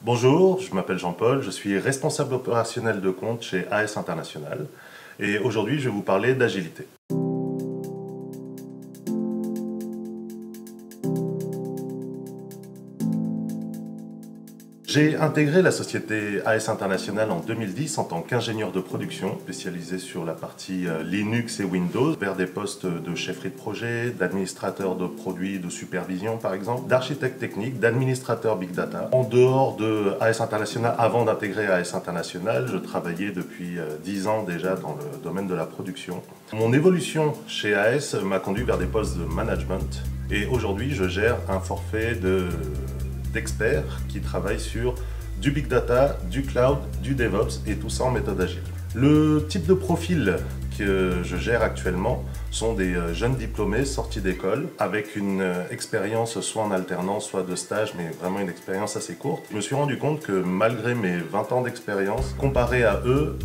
Bonjour, je m'appelle Jean-Paul, je suis responsable opérationnel de compte chez AS International et aujourd'hui je vais vous parler d'agilité. J'ai intégré la société AS International en 2010 en tant qu'ingénieur de production, spécialisé sur la partie Linux et Windows, vers des postes de chefferie de projet, d'administrateur de produits, de supervision par exemple, d'architecte technique, d'administrateur Big Data. En dehors de AS International, avant d'intégrer AS International, je travaillais depuis 10 ans déjà dans le domaine de la production. Mon évolution chez AS m'a conduit vers des postes de management et aujourd'hui je gère un forfait d'experts qui travaillent sur du big data, du cloud, du DevOps et tout ça en méthode agile. Le type de profil que je gère actuellement sont des jeunes diplômés sortis d'école avec une expérience soit en alternance, soit de stage, mais vraiment une expérience assez courte. Je me suis rendu compte que malgré mes 20 ans d'expérience, comparé à eux,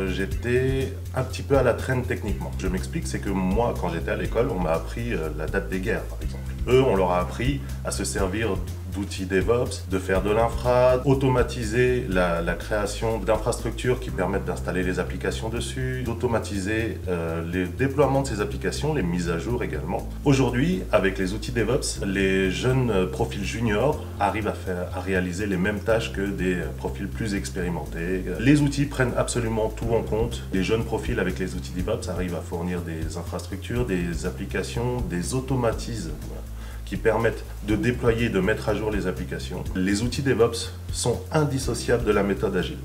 j'étais un petit peu à la traîne techniquement. Je m'explique, c'est que moi, quand j'étais à l'école, on m'a appris la date des guerres, par exemple. Eux, on leur a appris à se servir d'outils DevOps, de faire de l'infra, automatiser la création d'infrastructures qui permettent d'installer les applications dessus, d'automatiser les déploiements de ces applications, les mises à jour également. Aujourd'hui, avec les outils DevOps, les jeunes profils juniors arrivent à réaliser les mêmes tâches que des profils plus expérimentés. Les outils prennent absolument tout en compte. Les jeunes profils avec les outils DevOps arrivent à fournir des infrastructures, des applications, des automatismes qui permettent de déployer, de mettre à jour les applications. Les outils DevOps sont indissociables de la méthode agile.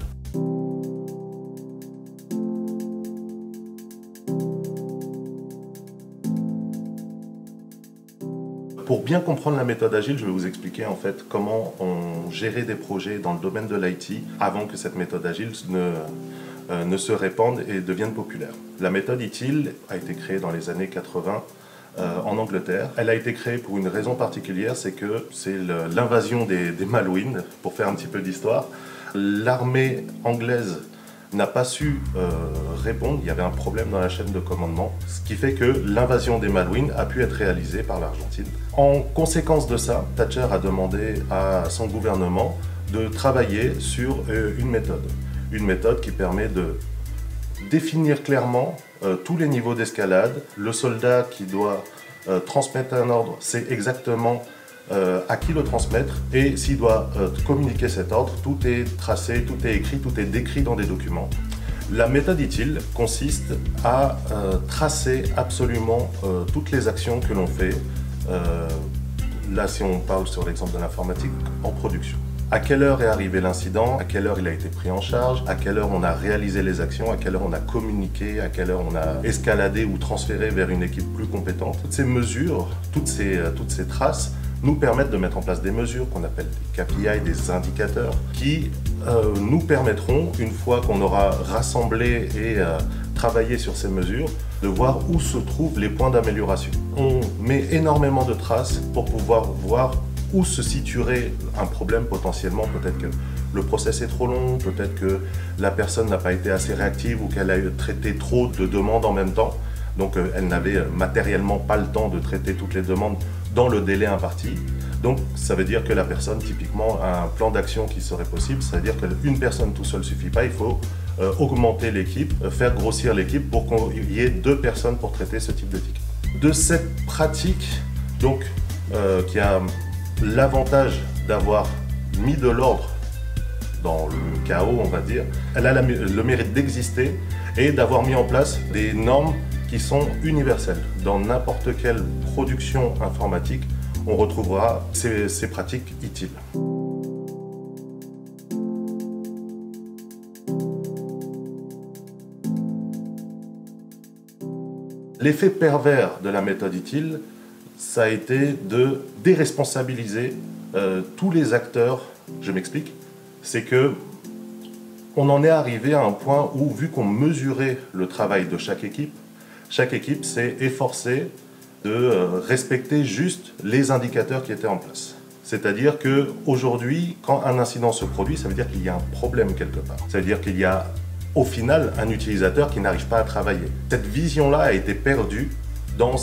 Pour bien comprendre la méthode agile, je vais vous expliquer en fait comment on gérait des projets dans le domaine de l'IT avant que cette méthode agile ne se répande et devienne populaire. La méthode ITIL a été créée dans les années 80 en Angleterre. Elle a été créée pour une raison particulière, c'est que c'est l'invasion des Malouines, pour faire un petit peu d'histoire. L'armée anglaise n'a pas su répondre, il y avait un problème dans la chaîne de commandement, ce qui fait que l'invasion des Malouines a pu être réalisée par l'Argentine. En conséquence de ça, Thatcher a demandé à son gouvernement de travailler sur une méthode qui permet de définir clairement tous les niveaux d'escalade. Le soldat qui doit transmettre un ordre sait exactement à qui le transmettre et s'il doit communiquer cet ordre, tout est tracé, tout est écrit, tout est décrit dans des documents. La méthode ITIL consiste à tracer absolument toutes les actions que l'on fait, là si on parle sur l'exemple de l'informatique, en production. À quelle heure est arrivé l'incident, à quelle heure il a été pris en charge, à quelle heure on a réalisé les actions, à quelle heure on a communiqué, à quelle heure on a escaladé ou transféré vers une équipe plus compétente. Toutes ces mesures, toutes ces traces nous permettent de mettre en place des mesures qu'on appelle des KPI, des indicateurs, qui nous permettront, une fois qu'on aura rassemblé et travaillé sur ces mesures, de voir où se trouvent les points d'amélioration. On met énormément de traces pour pouvoir voir où se situerait un problème potentiellement. Peut-être que le process est trop long, peut-être que la personne n'a pas été assez réactive ou qu'elle a traité trop de demandes en même temps. Donc elle n'avait matériellement pas le temps de traiter toutes les demandes dans le délai imparti. Donc ça veut dire que la personne, typiquement, a un plan d'action qui serait possible. Ça veut dire qu'une personne tout seul ne suffit pas, il faut augmenter l'équipe, faire grossir l'équipe pour qu'il y ait 2 personnes pour traiter ce type de ticket. De cette pratique, donc, qui a l'avantage d'avoir mis de l'ordre dans le chaos, on va dire, elle a le mérite d'exister et d'avoir mis en place des normes qui sont universelles. Dans n'importe quelle production informatique, on retrouvera ces pratiques ITIL. L'effet pervers de la méthode ITIL, ça a été de déresponsabiliser tous les acteurs. Je m'explique. C'est que on en est arrivé à un point où, vu qu'on mesurait le travail de chaque équipe s'est efforcée de respecter juste les indicateurs qui étaient en place. C'est-à-dire qu'aujourd'hui, quand un incident se produit, ça veut dire qu'il y a un problème quelque part. Ça veut dire qu'il y a, au final, un utilisateur qui n'arrive pas à travailler. Cette vision-là a été perdue dans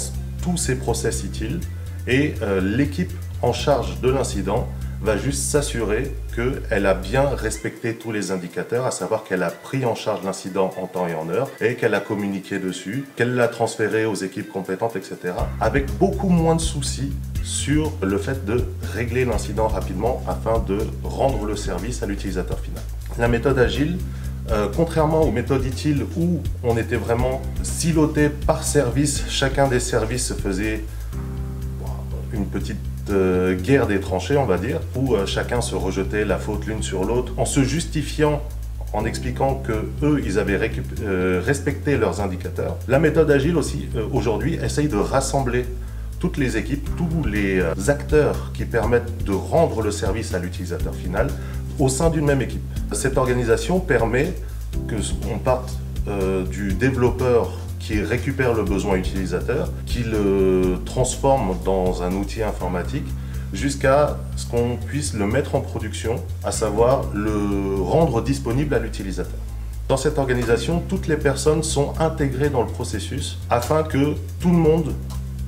tous ces process ITIL et l'équipe en charge de l'incident va juste s'assurer qu'elle a bien respecté tous les indicateurs, à savoir qu'elle a pris en charge l'incident en temps et en heure et qu'elle a communiqué dessus, qu'elle l'a transféré aux équipes compétentes, etc. Avec beaucoup moins de soucis sur le fait de régler l'incident rapidement afin de rendre le service à l'utilisateur final. La méthode agile, contrairement aux méthodes ITIL où on était vraiment siloté par service, chacun des services se faisait une petite guerre des tranchées, on va dire, où chacun se rejetait la faute l'une sur l'autre en se justifiant, en expliquant que eux, ils avaient respecté leurs indicateurs. La méthode agile aussi, aujourd'hui, essaye de rassembler toutes les équipes, tous les acteurs qui permettent de rendre le service à l'utilisateur final au sein d'une même équipe. Cette organisation permet qu'on parte du développeur qui récupère le besoin utilisateur, qui le transforme dans un outil informatique, jusqu'à ce qu'on puisse le mettre en production, à savoir le rendre disponible à l'utilisateur. Dans cette organisation, toutes les personnes sont intégrées dans le processus afin que tout le monde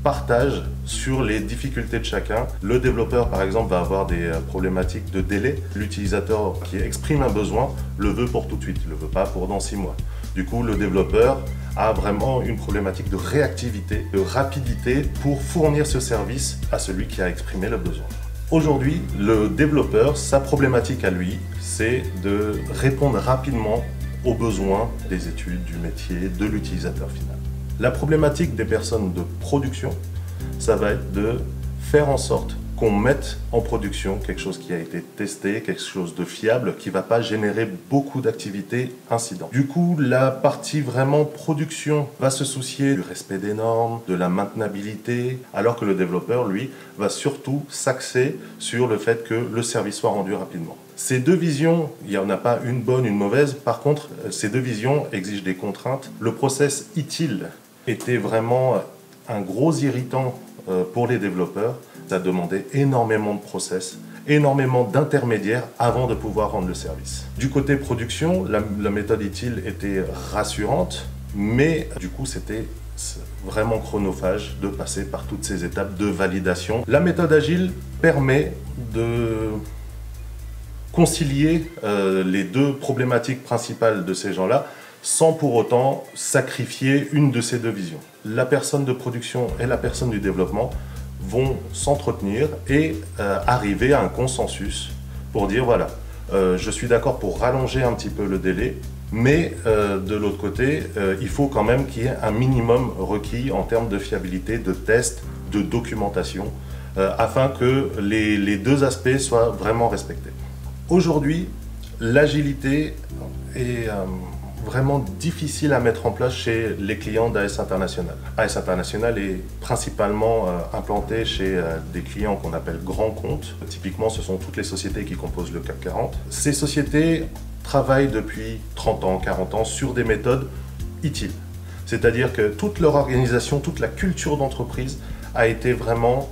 partage sur les difficultés de chacun. Le développeur, par exemple, va avoir des problématiques de délai. L'utilisateur qui exprime un besoin le veut pour tout de suite, ne le veut pas pour dans 6 mois. Du coup, le développeur a vraiment une problématique de réactivité, de rapidité pour fournir ce service à celui qui a exprimé le besoin. Aujourd'hui, le développeur, sa problématique à lui, c'est de répondre rapidement aux besoins des études, du métier, de l'utilisateur final. La problématique des personnes de production, ça va être de faire en sorte qu'on mette en production quelque chose qui a été testé, quelque chose de fiable, qui ne va pas générer beaucoup d'activités incidents. Du coup, la partie vraiment production va se soucier du respect des normes, de la maintenabilité, alors que le développeur, lui, va surtout s'axer sur le fait que le service soit rendu rapidement. Ces deux visions, il n'y en a pas une bonne, une mauvaise. Par contre, ces deux visions exigent des contraintes. Le process ITIL était vraiment un gros irritant pour les développeurs. Ça demandait énormément de process, énormément d'intermédiaires avant de pouvoir rendre le service. Du côté production, la méthode ITIL était rassurante, mais du coup c'était vraiment chronophage de passer par toutes ces étapes de validation. La méthode agile permet de concilier les deux problématiques principales de ces gens-là, sans pour autant sacrifier une de ces deux visions. La personne de production et la personne du développement vont s'entretenir et arriver à un consensus pour dire voilà, je suis d'accord pour rallonger un petit peu le délai, mais de l'autre côté, il faut quand même qu'il y ait un minimum requis en termes de fiabilité, de tests, de documentation, afin que les deux aspects soient vraiment respectés. Aujourd'hui, l'agilité est vraiment difficile à mettre en place chez les clients d'AS International. AS International est principalement implanté chez des clients qu'on appelle grands comptes. Typiquement, ce sont toutes les sociétés qui composent le CAC 40. Ces sociétés travaillent depuis 30 ans, 40 ans sur des méthodes ITIL. C'est-à-dire que toute leur organisation, toute la culture d'entreprise a été vraiment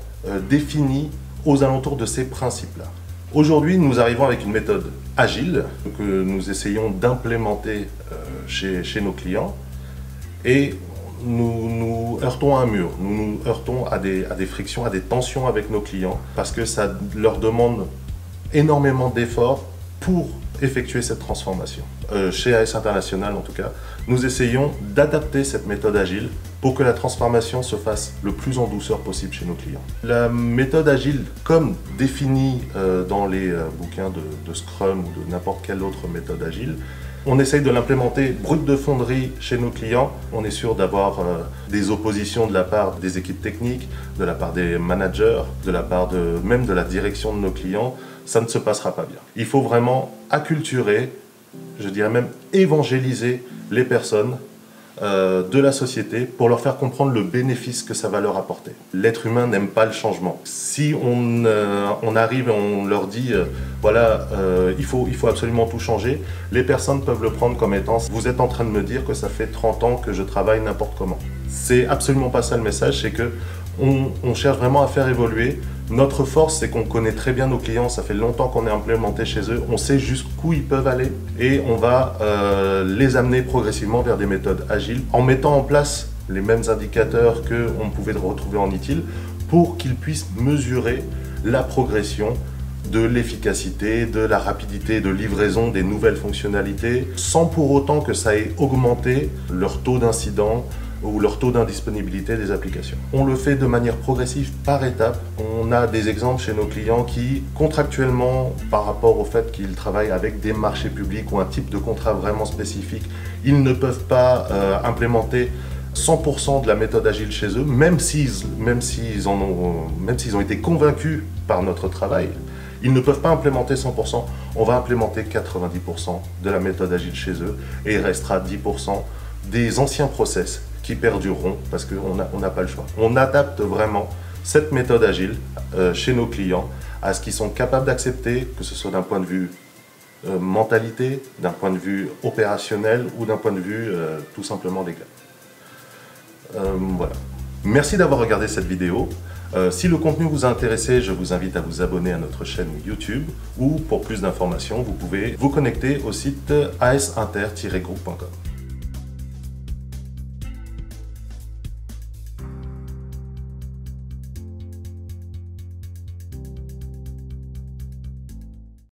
définie aux alentours de ces principes-là. Aujourd'hui, nous arrivons avec une méthode agile que nous essayons d'implémenter chez nos clients et nous heurtons à un mur, nous heurtons à des frictions, à des tensions avec nos clients parce que ça leur demande énormément d'efforts pour effectuer cette transformation. Chez AS International en tout cas, nous essayons d'adapter cette méthode agile pour que la transformation se fasse le plus en douceur possible chez nos clients. La méthode agile, comme définie dans les bouquins de Scrum ou de n'importe quelle autre méthode agile, on essaye de l'implémenter brut de fonderie chez nos clients. On est sûr d'avoir des oppositions de la part des équipes techniques, de la part des managers, de la part même de la direction de nos clients. Ça ne se passera pas bien. Il faut vraiment acculturer, je dirais même évangéliser les personnes de la société pour leur faire comprendre le bénéfice que ça va leur apporter. L'être humain n'aime pas le changement. Si on arrive et on leur dit voilà, il faut absolument tout changer, les personnes peuvent le prendre comme étant vous êtes en train de me dire que ça fait 30 ans que je travaille n'importe comment. C'est absolument pas ça le message, c'est que on cherche vraiment à faire évoluer. Notre force, c'est qu'on connaît très bien nos clients, ça fait longtemps qu'on est implémenté chez eux, on sait jusqu'où ils peuvent aller et on va les amener progressivement vers des méthodes agiles en mettant en place les mêmes indicateurs qu'on pouvait retrouver en ITIL pour qu'ils puissent mesurer la progression de l'efficacité, de la rapidité de livraison des nouvelles fonctionnalités, sans pour autant que ça ait augmenté leur taux d'incident ou leur taux d'indisponibilité des applications. On le fait de manière progressive par étapes. On a des exemples chez nos clients qui, contractuellement, par rapport au fait qu'ils travaillent avec des marchés publics ou un type de contrat vraiment spécifique, ils ne peuvent pas implémenter 100% de la méthode agile chez eux, même s'ils ont été convaincus par notre travail. Ils ne peuvent pas implémenter 100%, on va implémenter 90% de la méthode agile chez eux et il restera 10% des anciens process qui perdureront parce qu'on n'a pas le choix. On adapte vraiment cette méthode agile chez nos clients à ce qu'ils sont capables d'accepter, que ce soit d'un point de vue mentalité, d'un point de vue opérationnel ou d'un point de vue tout simplement légal. Voilà. Merci d'avoir regardé cette vidéo. Si le contenu vous a intéressé, je vous invite à vous abonner à notre chaîne YouTube ou pour plus d'informations, vous pouvez vous connecter au site asinter-group.com.